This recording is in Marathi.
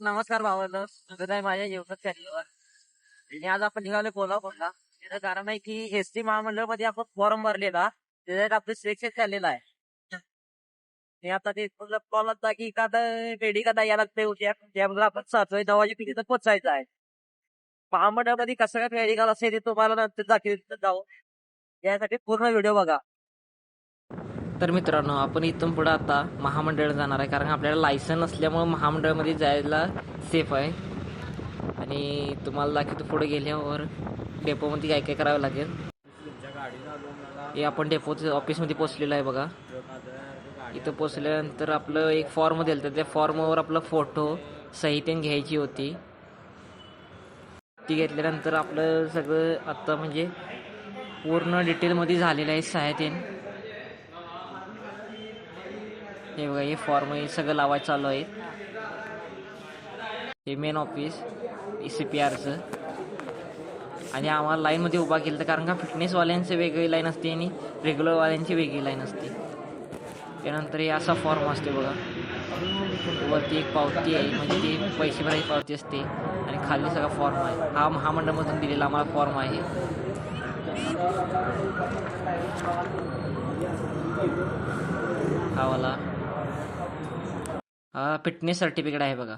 नमस्कार भावांनो, स्वागत आहे माझ्या युट्यूब चॅनलवर. आणि आज आपण निघालो कोल्हापूरला. त्याचं कारण आहे की एसटी महामंडळ मध्ये आपण फॉर्म भरलेला, त्याच्यात आपलं सिलेक्शन झालेलं आहे. ते आता ते कॉल होता की एखादं रेडी का यायला लागतंय उद्या, त्यामुळे आपण 7 वाजे तिथं पोहोचायचं आहे. महामंडळामध्ये कसं काय मेडिकल असेल ते तुम्हाला नंतर दाखवत जाऊ. यासाठी पूर्ण व्हिडिओ बघा. तर मित्रांनो, आपण इथून पुढे आता महामंडळ जाणार आहे, कारण आपल्याला लायसन नसल्यामुळे महामंडळमध्ये जायला सेफ आहे. आणि तुम्हाला दाखवतो पुढे गेल्यावर डेपोमध्ये काय काय करावं लागेल. हे आपण डेपोच्या ऑफिसमध्ये पोचलेलं आहे बघा. इथं पोचल्यानंतर आपलं एक फॉर्म दिलं, तर त्या फॉर्मवर आपला फोटो सही तेन घ्यायची होती. ती घेतल्यानंतर आपलं सगळं आता म्हणजे पूर्ण डिटेलमध्ये झालेलं आहे सहायतेन. हे बघा, हे फॉर्म हे सगळं लावायचं चालू आहे. हे मेन ऑफिस CPRचं. आणि आम्हाला लाईनमध्ये उभा केलं तर कारण का फिटनेसवाल्यांची वेगळी लाईन असते आणि रेग्युलरवाल्यांची वेगळी लाईन असते. त्यानंतर हे असा फॉर्म असते बघा. वरती एक पावती आहे, म्हणजे ती पैसे भरायची पावती असते, आणि खाली सगळा फॉर्म आहे. हा महामंडळामधून दिलेला आम्हाला फॉर्म आहे. हा वाला हा फिटनेस सर्टिफिकेट आहे बघा.